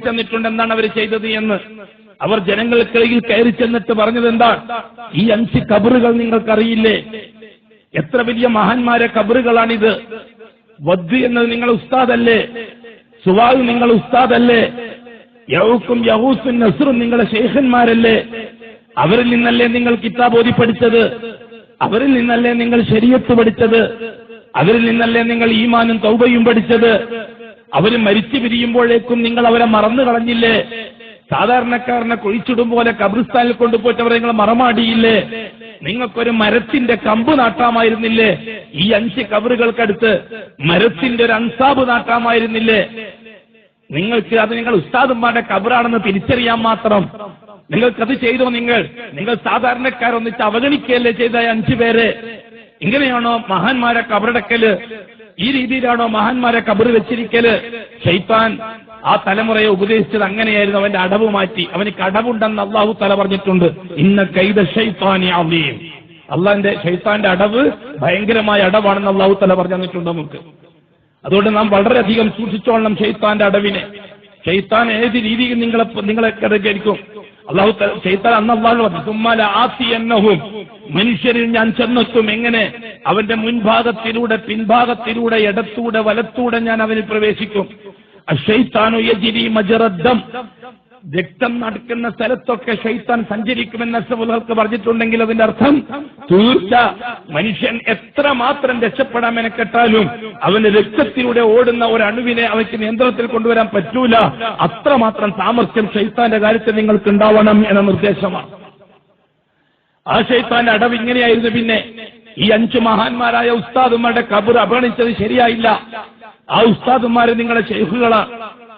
തന്നിട്ടുണ്ട് എന്താണ് അവർ ചെയ്തത് എന്ന്. അവർ ജനങ്ങൾക്കിടയിൽ കയറി ചെന്നിട്ട് പറഞ്ഞത് എന്താ? ഈ 5 ഖബറുകൾ നിങ്ങൾക്കറിയില്ലേ? എത്ര വലിയ മഹാന്മാരെ ഖബറുകളാണിത്. വദ് എന്നത് നിങ്ങളുടെ ഉസ്താദല്ലേ? സുവാദ് നിങ്ങളുടെ ഉസ്താദല്ലേ? യഊക്കും യഗൂസും നസ്റും നിങ്ങളുടെ ശൈഖന്മാരല്ലേ? അവരിൽ നിന്നല്ലേ നിങ്ങൾ കിതാബ് ഓതി പഠിച്ചത്? അവരിൽ നിന്നല്ലേ നിങ്ങൾ ശരീഅത്ത് പഠിച്ചത്? അവരിൽ നിന്നല്ലേ നിങ്ങൾ ഈമാനും തൗബയും പഠിച്ചത്? അവര് മരിച്ചു പിരിയുമ്പോഴേക്കും നിങ്ങൾ അവരെ മറന്നു കളഞ്ഞില്ലേ? സാധാരണക്കാരനെ കുഴിച്ചിടും പോലെ ഖബറിസ്ഥാനിൽ കൊണ്ടുപോയിട്ട് അവരെ നിങ്ങൾ മറമാടിയില്ലേ? നിങ്ങൾക്കൊരു മരത്തിന്റെ കമ്പ് നാട്ടാമായിരുന്നില്ലേ? ഈ 5 ഖബറുകൾക്കടുത്ത് മരത്തിന്റെ ഒരു അൻസാബ് നാട്ടാമായിരുന്നില്ലേ? നിങ്ങൾക്ക് അത് നിങ്ങൾ ഉസ്താദുമാരുടെ ഖബറാണെന്ന് തിരിച്ചറിയാൻ മാത്രം നിങ്ങൾക്കത് ചെയ്തോ? നിങ്ങൾ സാധാരണക്കാരൊന്നിച്ച് അവഗണിക്കുകയല്ലേ ചെയ്ത 5 പേരെ? ഇങ്ങനെയാണോ മഹാന്മാരെ ഖബറടക്കല്? ഈ രീതിയിലാണോ മഹാന്മാരെ ഖബറ് വെച്ചിരിക്കല്? ശൈത്താൻ ആ തലമുറയെ ഉപദേശിച്ചത് അങ്ങനെയായിരുന്നു. അവന്റെ അടവ് മാറ്റി. അവന് കടവുണ്ടെന്ന് അള്ളാഹു തആല പറഞ്ഞിട്ടുണ്ട്. ഇന്ന കൈദ ശൈത്താനി അളീം. അള്ളാന്റെ ശൈത്താന്റെ അടവ് ഭയങ്കരമായ അടവാണെന്ന് അള്ളാഹു തആല പറഞ്ഞു തന്നിട്ടുണ്ട് നമുക്ക്. അതുകൊണ്ട് നാം വളരെയധികം സൂക്ഷിച്ചോളണം ശൈത്താന്റെ അടവിനെ. ശൈത്താൻ ഏത് രീതിയിൽ നിങ്ങളെ കടകരിക്കും. അള്ളാഹു ശൈത്താൻ അന്ന് അള്ളാഹു പറഞ്ഞു, സുമ്മാല ആസിയന്നഹും, മനുഷ്യരിൽ ഞാൻ ചെന്നെത്തും. എങ്ങനെ? അവന്റെ മുൻഭാഗത്തിലൂടെ, പിൻഭാഗത്തിലൂടെ, ഇടത്തൂടെ, വലത്തൂടെ ഞാൻ അവന് പ്രവേശിക്കും. അശ്ശൈത്താനു യജ്രി മജ്റദ്ദം, രക്തം നടക്കുന്ന സ്ഥലത്തൊക്കെ ശൈത്താൻ സഞ്ചരിക്കുമെന്ന് അസ്സഫുൽഹക്ക് പറഞ്ഞിട്ടുണ്ടെങ്കിൽ അതിന്റെ അർത്ഥം തീർച്ച മനുഷ്യൻ എത്രമാത്രം രക്ഷപ്പെടാൻ മെനക്കെട്ടാലും അവന് രക്തത്തിലൂടെ ഓടുന്ന ഒരു അണുവിനെ അവയ്ക്ക് നിയന്ത്രണത്തിൽ കൊണ്ടുവരാൻ പറ്റൂല. അത്രമാത്രം സാമർഥ്യം ശൈത്താന്റെ കാര്യത്തിൽ നിങ്ങൾക്ക് ഉണ്ടാവണം എന്ന നിർദ്ദേശമാണ്. ആ ശൈത്താന്റെ അടവ് ഇങ്ങനെയായിരുന്നു. പിന്നെ ഈ 5 മഹാന്മാരായ ഉസ്താദുമാരുടെ ഖബർ അവഗണിച്ചത് ശരിയായില്ല. ആ ഉസ്താദുമാര് നിങ്ങളെ ശൈഖുകളാണ്,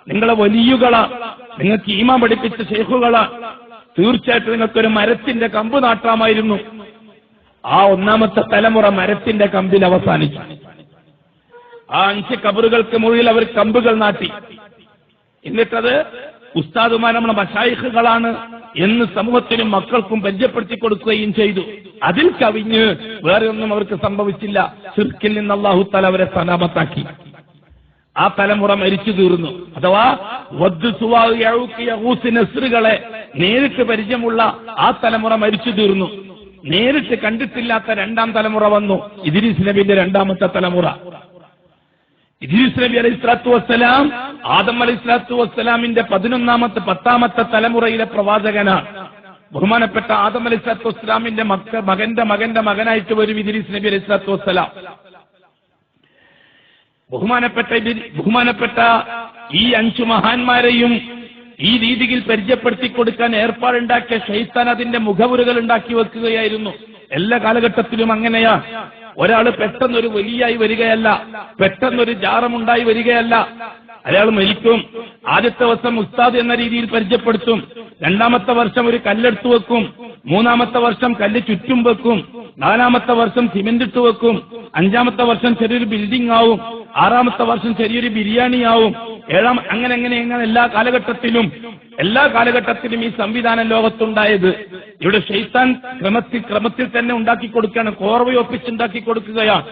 നിങ്ങളെ വലിയുകളാണ്, നിങ്ങൾക്ക് ഈമാൻ പഠിപ്പിച്ച ശൈഖുകളാണ്. തീർച്ചയായിട്ടും നിങ്ങൾക്കൊരു മരത്തിന്റെ കമ്പ് നാട്ടാമായിരുന്നു. ആ 1ാമത്തെ തലമുറ മരത്തിന്റെ കമ്പിൽ അവസാനിച്ചു. ആ 5 ഖബറുകൾക്ക് മുകളിൽ അവർ കമ്പുകൾ നാട്ടി. എന്നിട്ടത് ഉസ്താദുമാർ നമ്മളെ മശായിഖുകളാണ് എന്ന് സമൂഹത്തിനും മക്കൾക്കും പരിചയപ്പെടുത്തി കൊടുക്കുകയും ചെയ്തു. അതിൽ കവിഞ്ഞ് വേറെ ഒന്നും അവർക്ക് സംഭവിച്ചില്ല. ശിർക്കിൽ നിന്ന് അല്ലാഹു തആല അവരെ സലാമത്താക്കി. ആ തലമുറ മരിച്ചു തീർന്നു. അഥവാ വദ്, സുവാ, യഊഖ്, യഗൂസ്, നസ്റുകളെ നേരിട്ട് പരിചയമുള്ള ആ തലമുറ മരിച്ചു തീർന്നു. നേരിട്ട് കണ്ടിട്ടില്ലാത്ത 2ാം തലമുറ വന്നു. ഇദ്രീസ് നബിയുടെ 2ാമത്തെ തലമുറ. ഇദ്രീസ് നബി അലൈഹിസ്സലാത്തു വസ്സലാം ആദം അലൈഹിസ്സലാത്തു വസ്സലാമിന്റെ 10ാമത്തെ തലമുറയിലെ പ്രവാചകനാണ്. ബഹുമാനപ്പെട്ട ആദം അലൈഹിസ്സലാത്തു വസ്സലാമിന്റെ മകന്റെ മകനായിട്ട് വരും ഇദ്രീസ് നബി അലൈഹിസ്സലാത്തു വസ്സലാം. ബഹുമാനപ്പെട്ട ഈ 5 മഹാന്മാരെയും ഈ രീതിയിൽ പരിചയപ്പെടുത്തി കൊടുക്കാൻ ഏർപ്പാടുണ്ടാക്കിയ ശൈത്താൻ അതിന്റെ മുഖവുരുകൾ ഉണ്ടാക്കി വെക്കുകയായിരുന്നു. എല്ലാ കാലഘട്ടത്തിലും അങ്ങനെയാ. ഒരാള് പെട്ടെന്നൊരു വലിയായി വരികയല്ല, പെട്ടെന്നൊരു ജാറമുണ്ടായി വരികയല്ല. അയാൾ മരിക്കും. ആദ്യത്തെ വർഷം ഉസ്താദ് എന്ന രീതിയിൽ പരിചയപ്പെടുത്തും. 2ാമത്തെ വർഷം ഒരു കല്ലെടുത്തു വെക്കും. 3ാമത്തെ വർഷം കല്ല് ചുറ്റും വെക്കും. 4ാമത്തെ വർഷം സിമെന്റ് ഇട്ട് വെക്കും. 5ാമത്തെ വർഷം ചെറിയൊരു ബിൽഡിംഗ് ആവും. 6ാമത്തെ വർഷം ചെറിയൊരു ബിരിയാണി ആവും. 7ാം അങ്ങനെ എല്ലാ കാലഘട്ടത്തിലും ഈ സംവിധാനം ലോകത്തുണ്ടായത്. ഇവിടെ ശൈത്താൻ ക്രമത്തിൽ തന്നെ ഉണ്ടാക്കി കൊടുക്കുകയാണ്, കോർവയൊപ്പിച്ചുണ്ടാക്കി കൊടുക്കുകയാണ്.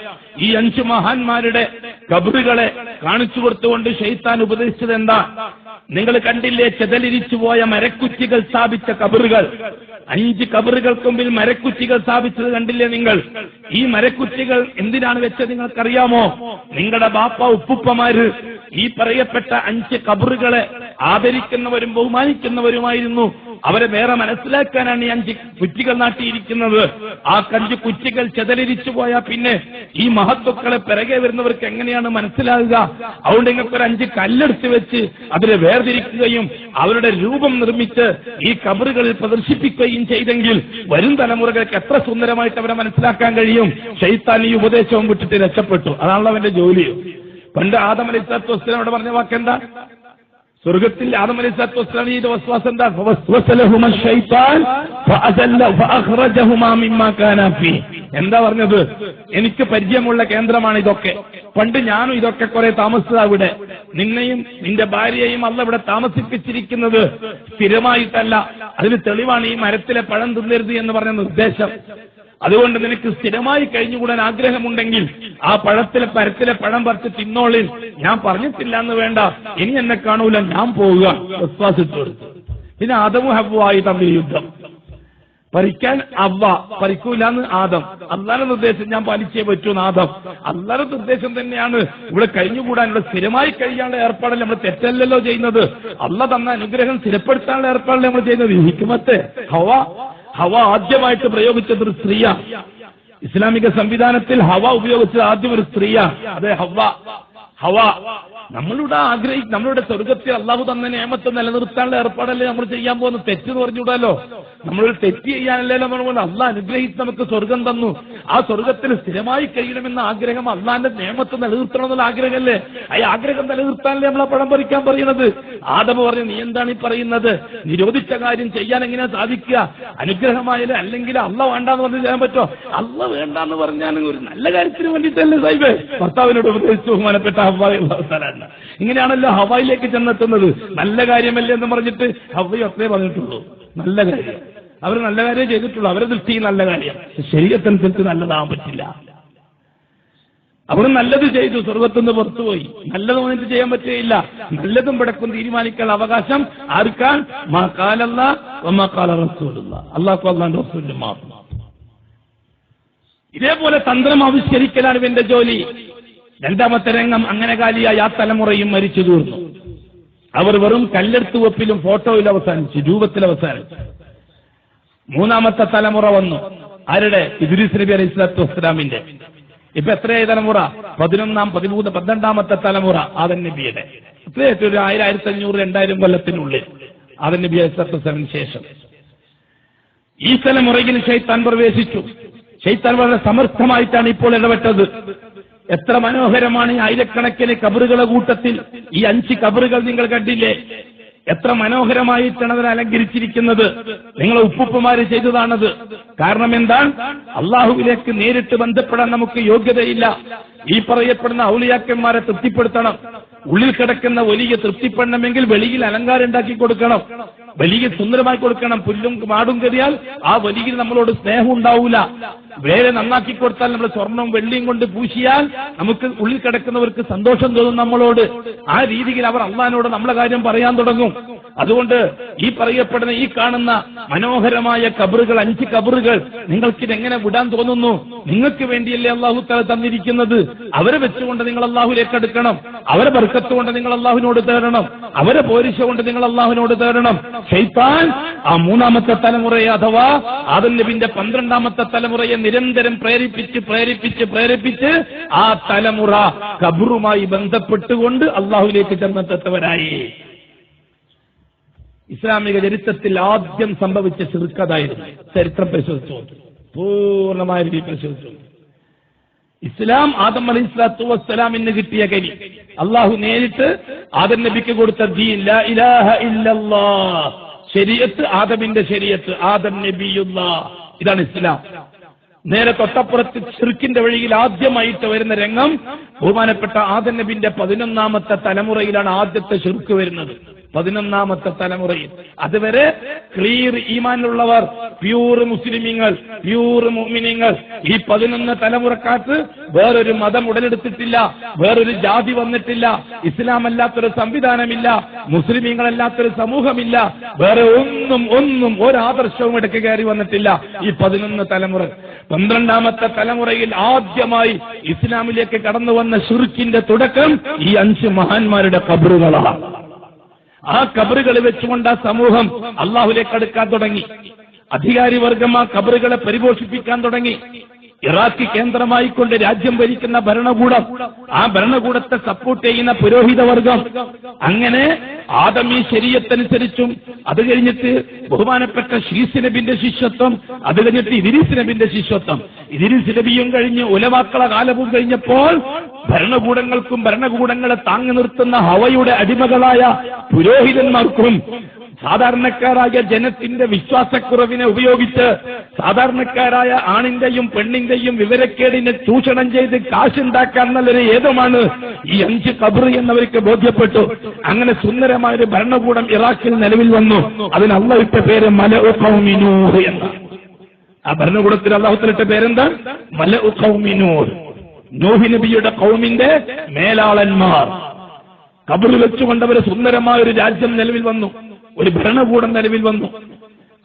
ഈ 5 മഹാന്മാരുടെ ഖബറുകളെ കാണിച്ചു കൊടുത്തുകൊണ്ട് ശൈത്താൻ ഉപദേശിച്ചത് എന്താ? നിങ്ങൾ കണ്ടില്ലേ ചെതലിരിച്ചുപോയ മരക്കുറ്റികൾ സ്ഥാപിച്ച ഖബറുകൾ? 5 ഖബറുകൾക്ക് മുമ്പിൽ മരക്കുറ്റികൾ സ്ഥാപിച്ചത് കണ്ടില്ലേ നിങ്ങൾ? ഈ മരക്കുറ്റികൾ എന്തിനാണ് വെച്ചത് നിങ്ങൾക്കറിയാമോ? നിങ്ങളുടെ ബാപ്പ ഉപ്പുപ്പമാര് ഈ പറയപ്പെട്ട 5 ഖബറുകളെ ആദരിക്കുന്നവരും ബഹുമാനിക്കുന്നവരുമായിരുന്നു. അവരെ വേറെ മനസ്സിലാക്കാനാണ് ഈ 5 കുറ്റികൾ നാട്ടിയിരിക്കുന്നത്. ആ 5 കുറ്റികൾ ചെതലിരിച്ചു പോയാൽ പിന്നെ ഈ മഹത്വക്കളെ പിറകെ വരുന്നവർക്ക് എങ്ങനെയാണ് മനസ്സിലാകുക? അതുകൊണ്ട് നിങ്ങൾക്കൊരു 5 കല്ലെടുത്ത് വെച്ച് അവരെ വേർതിരിക്കുകയും അവരുടെ രൂപം നിർമ്മിച്ച് ഈ ഖബറുകളിൽ പ്രദർശിപ്പിക്കുകയും ചെയ്തെങ്കിൽ വരും തലമുറകൾക്ക് എത്ര സുന്ദരമായിട്ട് അവരെ മനസ്സിലാക്കാൻ കഴിയും. ശൈത്താൻ ഈ ഉപദേശവും വിട്ടിട്ട് രക്ഷപ്പെട്ടു. അതാണല്ലോ അവന്റെ ജോലി. പണ്ട് ആദം അലൈഹിസ്സലാത്തു വസ്സലാമോട് പറഞ്ഞ വാക്കെന്താ? സ്വർഗത്തിൽ ആദം അലൈഹിസ്സലാത്തു വസ്സലാം ഈ വസ്വാസ് എന്താ? എന്താ പറഞ്ഞത്? എനിക്ക് പരിചയമുള്ള കേന്ദ്രമാണ് ഇതൊക്കെ. പണ്ട് ഞാനും ഇതൊക്കെ കുറെ താമസിച്ചത് അവിടെ. നിന്നെയും നിന്റെ ഭാര്യയെയും അല്ല ഇവിടെ താമസിപ്പിച്ചിരിക്കുന്നത് സ്ഥിരമായിട്ടല്ല. അതിന് തെളിവാണ് ഈ മരത്തിലെ പഴം തിന്നരുത് എന്ന് പറഞ്ഞ നിർദ്ദേശം. അതുകൊണ്ട് നിനക്ക് സ്ഥിരമായി കഴിഞ്ഞുകൂടാൻ ആഗ്രഹമുണ്ടെങ്കിൽ ആ പരത്തിലെ പഴം പറിച്ച് തിന്നോളിൽ, ഞാൻ പറഞ്ഞിട്ടില്ല എന്ന് വേണ്ട, ഇനി എന്നെ കാണൂല, ഞാൻ പോവുക. വിശ്വാസിച്ചു കൊടുത്തു. പിന്നെ ആദമും ഹവ്വായി തമ്മിൽ യുദ്ധം. പറിക്കാൻ അവ്വ, പറിക്കൂലെന്ന് ആദം. അള്ളാഹുവിന്റെ നിർദ്ദേശം ഞാൻ പാലിച്ചേ പറ്റൂന്ന് ആദം. അള്ളാഹുവിന്റെ നിർദ്ദേശം തന്നെയാണ് ഇവിടെ കഴിഞ്ഞുകൂടാനുള്ള സ്ഥിരമായി കഴിയാനുള്ള ഏർപ്പാടല്ലേ നമ്മൾ തെറ്റല്ലല്ലോ ചെയ്യുന്നത്. അള്ളാഹ് തന്ന അനുഗ്രഹം സ്ഥിരപ്പെടുത്താനുള്ള ഏർപ്പാടല്ലേ നമ്മൾ ചെയ്യുന്നത്. ഹിക്മത്ത് ഹവ ആദ്യമായിട്ട് പ്രയോഗിച്ചത് ഒരു സ്ത്രീയാ. ഇസ്ലാമിക സംവിധാനത്തിൽ ഹവ ഉപയോഗിച്ചത് ആദ്യം ഒരു സ്ത്രീയാ. അതെ, ഹവ. നമ്മളുടെ സ്വർഗത്തിൽ അള്ളാഹു തന്ന നിയമത്തെ നിലനിർത്താനുള്ള ഏർപ്പാടല്ലേ നമ്മൾ ചെയ്യാൻ പോകുന്നത്. തെറ്റെന്ന് പറഞ്ഞുകൂടാലോ. നമ്മളൊരു തെറ്റ് ചെയ്യാനല്ലല്ലോ നമ്മൾ. അള്ളാഹ് അനുഗ്രഹിച്ച് നമുക്ക് സ്വർഗം തന്നു. ആ സ്വർഗത്തിൽ സ്ഥിരമായി കഴിയണമെന്ന ആഗ്രഹം, അള്ളാഹിന്റെ നിയമത്തെ നിലനിർത്തണം എന്നുള്ള ആഗ്രഹമല്ലേ. ആ ആഗ്രഹം നിലനിർത്താനല്ലേ നമ്മൾ ആ പഴം പറിക്കാൻ പറയുന്നത്. ആദം പറഞ്ഞു, നീ എന്താണ് ഈ പറയുന്നത്? നിരോധിച്ച കാര്യം ചെയ്യാൻ എങ്ങനെയാ സാധിക്കുക? അനുഗ്രഹമായാലും അല്ലെങ്കിൽ അള്ളാഹ് വേണ്ടാന്ന് പറഞ്ഞ് ചെയ്യാൻ പറ്റോ? അള്ളാഹ് വേണ്ടാന്ന് പറഞ്ഞാൽ ഒരു നല്ല കാര്യത്തിന് വേണ്ടിയിട്ടല്ലേ സാഹിബേ ഭർത്താവിനോട് ഉപദേശിച്ചു ബഹുമാനപ്പെട്ട ഹവ്വാ. ഇങ്ങനെയാണല്ലോ ഹവയിലേക്ക് ചെന്നെത്തുന്നത്. നല്ല കാര്യമല്ലേ എന്ന് പറഞ്ഞിട്ട് ഹവ്വയും അത്രേ പറഞ്ഞിട്ടുള്ളൂ. നല്ല കാര്യം അവർ നല്ല കാര്യം ചെയ്തിട്ടുള്ളൂ. അവരെ ദൃഷ്ടിയിൽ നല്ല കാര്യം. ശരീരത്തനുസരിച്ച് നല്ലതാവാൻ പറ്റില്ല. അവർ നല്ലത് ചെയ്തു, സ്വർഗത്തുനിന്ന് പുറത്തുപോയി. നല്ലത് വന്നിട്ട് ചെയ്യാൻ പറ്റുകയില്ല. നല്ലതും പിടക്കും തീരുമാനിക്കാൻ അവകാശം ആർക്കാൻ? അല്ലാഹു അല്ലാഹുവിന്റെ റസൂലിന് മാത്രം. ഇതേപോലെ തന്ത്രം ആവിഷ്കരിക്കലാണ് ഇവന്റെ ജോലി. രണ്ടാമത്തെ രംഗം അങ്ങനെ കാലിയായി ആ തലമുറയും മരിച്ചു തീർന്നു. അവർ വെറും കല്ലെടുത്ത് വെപ്പിലും ഫോട്ടോയിൽ അവസാനിച്ചു, രൂപത്തിൽ അവസാനിച്ചു. മൂന്നാമത്തെ തലമുറ വന്നു. ആരുടെ? ഇദ്രീസ് നബി അലൈഹി സ്വലാത്തു വസ്സലാമിന്റെ. ഇപ്പൊ എത്രയായി തലമുറ? 12ാമത്തെ തലമുറ ആദം നബിയുടെ. എത്രയായിട്ട്? ഒരു 1000, 1500, 2000 കൊല്ലത്തിനുള്ളിൽ ആദം നബി അലൈഹി സ്വലാത്തു വസ്സലാമിന് ശേഷം ഈ തലമുറയിൽ ശൈത്താൻ പ്രവേശിച്ചു. ശൈത്താൻ വളരെ സമർത്ഥമായിട്ടാണ് ഇപ്പോൾ ഇടപെട്ടത്. എത്ര മനോഹരമാണ് ഈ ആയിരക്കണക്കിന് കബറുകളുടെ കൂട്ടത്തിൽ ഈ 5 കബറുകൾ നിങ്ങൾ കണ്ടില്ലേ? എത്ര മനോഹരമായിട്ടാണ് അതിനെ അലങ്കരിച്ചിരിക്കുന്നത്. നിങ്ങളെ ഉപ്പുപ്പമാര് ചെയ്തതാണത്. കാരണം എന്താണ്? അള്ളാഹുവിലേക്ക് നേരിട്ട് ബന്ധപ്പെടാൻ നമുക്ക് യോഗ്യതയില്ല. ഈ പറയപ്പെടുന്ന ഔലിയാക്കന്മാരെ തൃപ്തിപ്പെടുത്തണം. ഉള്ളിൽ കിടക്കുന്ന വലിയ തൃപ്തിപ്പെടണമെങ്കിൽ വെളിയിൽ അലങ്കാരം ഉണ്ടാക്കി കൊടുക്കണം, വലിയ സുന്ദരമായി കൊടുക്കണം. പുല്ലും മാടും കയറിയാൽ ആ വലിയ നമ്മളോട് സ്നേഹം ഉണ്ടാവൂല. വേറെ നന്നാക്കി കൊടുത്താൽ നമ്മൾ സ്വർണവും വെള്ളിയും കൊണ്ട് പൂശിയാൽ നമുക്ക് ഉള്ളിൽ കിടക്കുന്നവർക്ക് സന്തോഷം തോന്നും നമ്മളോട്. ആ രീതിയിൽ അവർ അള്ളാഹിനോട് നമ്മളെ കാര്യം പറയാൻ തുടങ്ങും. അതുകൊണ്ട് ഈ പറയപ്പെടുന്ന ഈ കാണുന്ന മനോഹരമായ കബറുകൾ, 5 കബറുകൾ നിങ്ങൾക്കിതെങ്ങനെ വിടാൻ തോന്നുന്നു? നിങ്ങൾക്ക് വേണ്ടിയല്ലേ അള്ളാഹു തആല തന്നിരിക്കുന്നത്. അവരെ വെച്ചുകൊണ്ട് നിങ്ങൾ അള്ളാഹുലേക്ക് അടുക്കണം. അവരെ ബർക്കത്ത് കൊണ്ട് നിങ്ങൾ അള്ളാഹുവിനോട് തേടണം. അവരെ പോരിശ കൊണ്ട് നിങ്ങൾ അള്ളാഹുവിനോട് തേടണം. ശൈത്താൻ ആ 3ാമത്തെ തലമുറയെ അഥവാ ആദം നബിന്റെ 12ാമത്തെ തലമുറയെ നിരന്തരം പ്രേരിപ്പിച്ച് ആ തലമുറ ഖബറുമായി ബന്ധപ്പെട്ടുകൊണ്ട് അള്ളാഹുവിലേക്ക് ചെന്നെത്തവരായി. ഇസ്ലാമിക ചരിത്രത്തിൽ ആദ്യം സംഭവിച്ച ശിർക്ക് അതായിരുന്നു. ചരിത്രം പരിശോധിച്ചു, പൂർണ്ണമായ രീതിയിൽ പരിശോധിച്ചു. ഇസ്ലാം ആദം അലൈഹി സ്വലാത്തു വസ്സലാമിന് കിട്ടിയ കരി, അള്ളാഹു നേരിട്ട് ആദം നബിക്ക് കൊടുത്ത ദീൻ, ലാ ഇലാഹ ഇല്ലല്ലാഹ്, ശരീഅത്ത്, ആദമിന്റെ ശരീഅത്ത്, ആദം നബിയുല്ലാഹ്, ഇതാണ് ഇസ്ലാം. നേരെ തൊട്ടപ്പുറത്ത് ശിർക്കിന്റെ വഴിയിൽ ആദ്യമായിട്ട് വരുന്ന രംഗം ബഹുമാനപ്പെട്ട ആദം നബിന്റെ 11ാമത്തെ തലമുറയിലാണ് ആദ്യത്തെ ശിർക്ക് വരുന്നത്. 11ാമത്തെ തലമുറയിൽ. അതുവരെ ക്ലിയർ ഈമാനിലുള്ളവർ, പ്യൂർ മുസ്ലിമീങ്ങൾ, പ്യൂർ മുഅ്മിനീങ്ങൾ. ഈ 11 തലമുറക്കാർക്ക് വേറൊരു മതം ഉടലെടുത്തിട്ടില്ല, വേറൊരു ജാതി വന്നിട്ടില്ല, ഇസ്ലാം അല്ലാത്തൊരു സംവിധാനമില്ല, മുസ്ലിമീങ്ങളല്ലാത്തൊരു സമൂഹമില്ല, വേറെ ഒന്നും ഒരാദർശവും ഇടയ്ക്ക് കയറി വന്നിട്ടില്ല. ഈ 11 തലമുറ. 12ാമത്തെ തലമുറയിൽ ആദ്യമായി ഇസ്ലാമിലേക്ക് കടന്നു വന്ന ശിർക്കിന്റെ തുടക്കം ഈ 5 മഹാന്മാരുടെ ഖബറുകളാണ്. ആ ഖബറുകൾ വെച്ചുകൊണ്ട് ആ സമൂഹം അള്ളാഹുലേക്ക് അടുക്കാൻ തുടങ്ങി. അധികാരി വർഗം ആ ഖബറുകളെ പരിപോഷിപ്പിക്കാൻ തുടങ്ങി. ഇറാഖ് കേന്ദ്രമായിക്കൊണ്ട് രാജ്യം ഭരിക്കുന്ന ഭരണകൂടം, ആ ഭരണകൂടത്തെ സപ്പോർട്ട് ചെയ്യുന്ന പുരോഹിത വർഗം, അങ്ങനെ ആദമി ശരീഅത്തനുസരിച്ചും, അത് കഴിഞ്ഞിട്ട് ബഹുമാനപ്പെട്ട ശീസ് നബിന്റെ ശിഷ്യത്വം, അത് കഴിഞ്ഞിട്ട് ഇദ്രീസ് നബിന്റെ ശിഷ്യത്വം, ഇദ്രീസ് നബിയും കഴിഞ്ഞ് ഉലമാക്കളെ കാലവും കഴിഞ്ഞപ്പോൾ ഭരണകൂടങ്ങൾക്കും ഭരണകൂടങ്ങളെ താങ്ങി നിർത്തുന്ന ഹവയുടെ അടിമകളായ പുരോഹിതന്മാർക്കും സാധാരണക്കാരായ ജനത്തിന്റെ വിശ്വാസക്കുറവിനെ ഉപയോഗിച്ച് സാധാരണക്കാരായ ആണിന്റെയും പെണ്ണിന്റെയും വിവരക്കേടിനെ ചൂഷണം ചെയ്ത് കാശുണ്ടാക്കാൻ നല്ലൊരു ഏതുമാണ് ഈ 5 ഖബർ എന്നവർക്ക് ബോധ്യപ്പെട്ടു. അങ്ങനെ സുന്ദരമായൊരു ഭരണകൂടം ഇറാഖിൽ നിലവിൽ വന്നു. അതിന് അല്ലാഹു ഇട്ട പേര് മലഉ ഖൗമി നൂഹ് എന്ന. ആ ഭരണകൂടത്തിൽ അല്ലാഹുവിന്റെ പേരെന്താ? മലഉ ഖൗമി നൂഹ്, നൂഹ് നബിയുടെ ഖൗമിന്റെ മേലാളന്മാർ. ഖബറിൽ വെച്ചുകൊണ്ടവര് സുന്ദരമായ ഒരു രാജ്യം നിലവിൽ വന്നു, ഒരു ഭരണകൂടം നിലവിൽ വന്നു.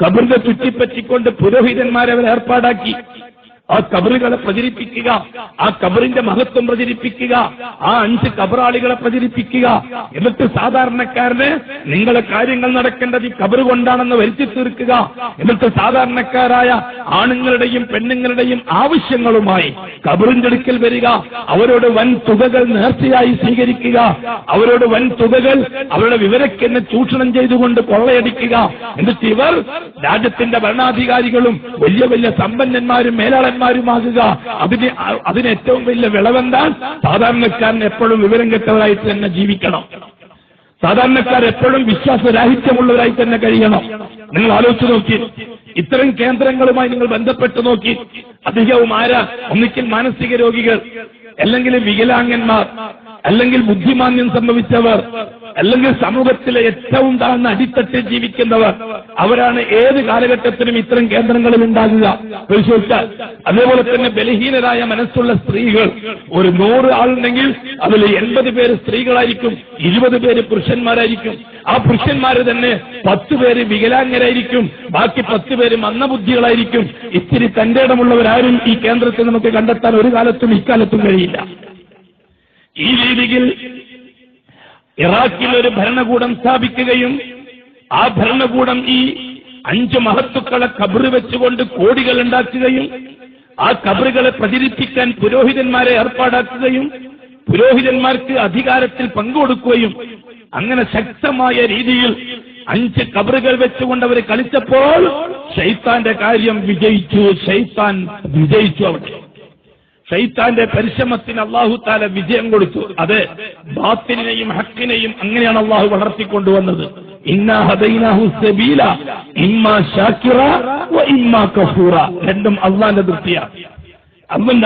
ഖബറിനെ ചുറ്റിപ്പറ്റിക്കൊണ്ട് പുരോഹിതന്മാരെ അവർ ഏർപ്പാടാക്കി. ആ ഖബറുകളെ പ്രചരിപ്പിക്കുക, ആ ഖബറിന്റെ മഹത്വം പ്രചരിപ്പിക്കുക, ആ 5 ഖബറാളികളെ പ്രചരിപ്പിക്കുക. എന്നിട്ട് സാധാരണക്കാരന് നിങ്ങളെ കാര്യങ്ങൾ നടക്കേണ്ടത് ഈ ഖബർ കൊണ്ടാണെന്ന് വരുത്തി തീർക്കുക. എന്നിട്ട് സാധാരണക്കാരായ ആണുങ്ങളുടെയും പെണ്ണുങ്ങളുടെയും ആവശ്യങ്ങളുമായി ഖബറിന്റെ അടുക്കൽ വരിക, അവരോട് വൻ തുകകൾ നേർച്ചയായി സ്വീകരിക്കുക, അവരോട് വൻ തുകകൾ അവരുടെ വിവരക്കെന്നെ ചൂഷണം ചെയ്തുകൊണ്ട് കൊള്ളയടിക്കുക. എന്നിട്ട് ഇവർ രാജ്യത്തിന്റെ ഭരണാധികാരികളും വലിയ വലിയ സമ്പന്നന്മാരും മേലാളന്മാരുമാകുക. അതിന് ഏറ്റവും വലിയ വിളവെന്താ? സാധാരണക്കാരൻ എപ്പോഴും വിവരം കെട്ടവരായിട്ട് തന്നെ ജീവിക്കണം, സാധാരണക്കാർ എപ്പോഴും വിശ്വാസരാഹിത്യമുള്ളവരായി തന്നെ കഴിയണം. നിങ്ങൾ ആലോചിച്ച് നോക്കി, ഇത്തരം കേന്ദ്രങ്ങളുമായി നിങ്ങൾ ബന്ധപ്പെട്ട് നോക്കി, അധികവും ആരാ? ഒന്നിക്കൽ മാനസിക രോഗികൾ, അല്ലെങ്കിൽ വികലാംഗന്മാർ, അല്ലെങ്കിൽ ബുദ്ധിമാന്യം സംഭവിച്ചവർ, അല്ലെങ്കിൽ സമൂഹത്തിലെ ഏറ്റവും താഴ്ന്ന അടിത്തട്ടിൽ ജീവിക്കുന്നവർ. അവരാണ് ഏത് കാലഘട്ടത്തിലും ഇത്തരം കേന്ദ്രങ്ങളിൽ ഉണ്ടാകുക പരിശോധിച്ചാൽ. അതേപോലെ തന്നെ ബലഹീനരായ മനസ്സുള്ള സ്ത്രീകൾ, ഒരു 100 ആളുണ്ടെങ്കിൽ അതിൽ 80 പേര് സ്ത്രീകളായിരിക്കും, 20 പേര് പുരുഷന്മാരായിരിക്കും. ആ പുരുഷന്മാര് തന്നെ 10 പേര് വികലാംഗരായിരിക്കും, ബാക്കി 10 പേര് മന്ദബുദ്ധികളായിരിക്കും. ഇത്തിരി തന്റെ ഇടമുള്ളവരാരും ഈ കേന്ദ്രത്തിൽ നമുക്ക് കണ്ടെത്താൻ ഒരു കാലത്തും ഇക്കാലത്തും കഴിയില്ല. ഈ രീതിയിൽ ഇറാഖിൽ ഒരു ഭരണകൂടം സ്ഥാപിക്കുകയും ആ ഭരണകൂടം ഈ 5 മഹത്തുക്കളെ ഖബറ് വെച്ചുകൊണ്ട് കോടികൾ ഉണ്ടാക്കുകയും ആ ഖബറുകളെ പ്രചരിപ്പിക്കാൻ പുരോഹിതന്മാരെ ഏർപ്പാടാക്കുകയും പുരോഹിതന്മാർക്ക് അധികാരത്തിൽ പങ്കുകൊടുക്കുകയും അങ്ങനെ ശക്തമായ രീതിയിൽ 5 ഖബറുകൾ വെച്ചുകൊണ്ട് അവർ കളിച്ചപ്പോൾ ശൈത്താന്റെ കാര്യം വിജയിച്ചു. ശൈത്താൻ വിജയിച്ചു. അവിടെ ശൈത്താന്റെ പരിശ്രമത്തിന് അല്ലാഹു തആല വിജയം കൊടുത്തു. അത് ബാത്തിലിനെയും ഹക്കിനെയും അങ്ങനെയാണ് അല്ലാഹു വളർത്തിക്കൊണ്ടുവന്നത്. ഇന്നാ ഹദൈനാഹു സബീല ഇമ്മാ ശാകിറ വ ഇമ്മാ കഫൂറ. രണ്ടും അല്ലാഹുവിന്റെ ദൃഷ്ടിയാണ്.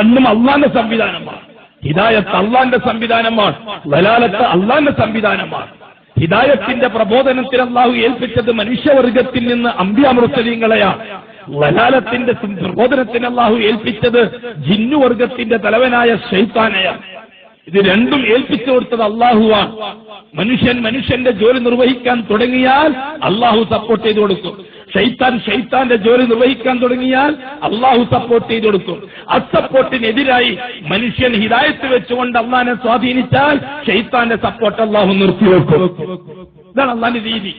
രണ്ടും അല്ലാഹുവിന്റെ സംവിധാനമാണ്. ഹിദായത്ത് അല്ലാഹുവിന്റെ സംവിധാനമാണ്, വലാലത്ത് അല്ലാഹുവിന്റെ സംവിധാനമാണ്. ഹിദായത്തിന്റെ പ്രബോധനത്തിൽ അല്ലാഹു ഏൽപ്പിച്ചത് മനുഷ്യവർഗത്തിൽ നിന്ന് അംബിയാ മുർസലീങ്ങളെയാണ്. വലാലത്തിന്റെ പ്രബോധനത്തിന് അല്ലാഹു ഏൽപ്പിച്ചത് ജിന്നുവർഗത്തിന്റെ തലവനായ ശൈത്താനെയാണ്. ഇത് രണ്ടും ഏൽപ്പിച്ചു കൊടുത്തത് അല്ലാഹുവാണ്. മനുഷ്യന്റെ ജോലി നിർവഹിക്കാൻ തുടങ്ങിയാൽ അല്ലാഹു സപ്പോർട്ട് ചെയ്തു കൊടുക്കും. ഷൈത്താന്റെ ജോലി നിർവഹിക്കാൻ തുടങ്ങിയാൽ അല്ലാഹു സപ്പോർട്ട് ചെയ്തു കൊടുക്കും. അസപ്പോർട്ടിനെതിരായി മനുഷ്യൻ ഹിദായത്ത് വെച്ചുകൊണ്ട് അല്ലാഹനെ സ്വാധീനിച്ചാൽ ഷൈത്താന്റെ സപ്പോർട്ട് അല്ലാഹു നിർത്തിവെക്കും. ഇതാണ് അല്ലാഹുവിന്റെ രീതി.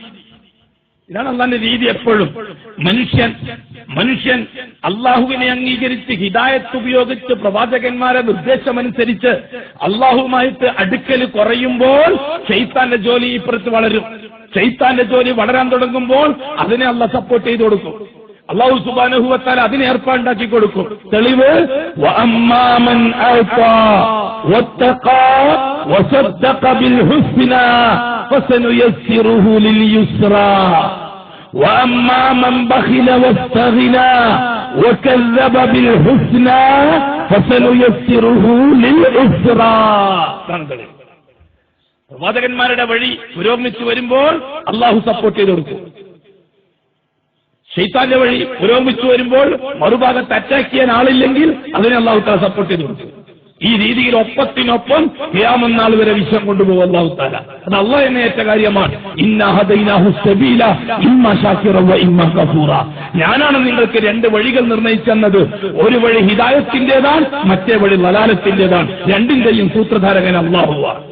ഇതാണ് അല്ലാഹുവിന്റെ രീതി. എപ്പോഴും മനുഷ്യൻ അള്ളാഹുവിനെ അംഗീകരിച്ച് ഹിദായത്ത് ഉപയോഗിച്ച് പ്രവാചകന്മാരെ നിർദ്ദേശമനുസരിച്ച് അള്ളാഹുമായിട്ട് അടുക്കൽ കുറയുമ്പോൾ ശൈത്താന്റെ ജോലി ഇപ്പുറത്ത് വളരും. ശൈത്താന്റെ ജോലി വളരാൻ തുടങ്ങുമ്പോൾ അതിനെ അള്ളാഹ് സപ്പോർട്ട് ചെയ്ത് കൊടുക്കും. അല്ലാഹു സുബ്ഹാനഹു വ തആല അതിനെ ഏർപ്പാടാക്കി കൊടുക്കും. തെളിവ് വഅമ്മാമൻ ആതാ വത്തഖാ വസദ്ദഖ ബിൽ ഹുസ്നാ ഫസനുയസ്സിറുഹു ലിൽ യുസ്റാ വഅമ്മാമൻ ബഖില വസ്തഗ്നാ വകذب ബിൽ ഹുസ്നാ ഫസനുയസ്സിറുഹു ലിൽ ഉസ്റാ. പ്രവാചകന്മാരുടെ വഴി പുരോഗമിച്ചു വരുമ്പോൾ അല്ലാഹു സപ്പോർട്ട് ചെയ്ത് കൊടുക്കും. ശൈത്താന്റെ വഴി പുരോഗമിച്ചു വരുമ്പോൾ മറുഭാഗത്ത് അറ്റാക്ക് ചെയ്യാൻ ആളില്ലെങ്കിൽ അതിനെ അല്ലാഹു തആല സപ്പോർട്ട് ചെയ്തു കൊടുക്കും. ഈ രീതിയിൽ ഒപ്പത്തിനൊപ്പം ഖിയാമത്ത് നാൾ വരെ വിശ്വം കൊണ്ടുപോകും അല്ലാഹു തആല. അത് അല്ലാഹു എന്നെ ഏറ്റ കാര്യമാണ്. ഇന്നാ ഹദൈനാഹു സബീല ഇമ്മാ ശാകിറ വ ഇമ്മാ കഫൂറ. ഞാനാണ് നിങ്ങൾക്ക് 2 വഴികൾ നിർണയിച്ചെന്നത്. ഒരു വഴി ഹിദായത്തിന്റേതാണ്, മറ്റേ വഴി ലലാലത്തിന്റേതാണ്. രണ്ടിന്റെയും സൂത്രധാരകൻ അല്ലാഹുവാണ്.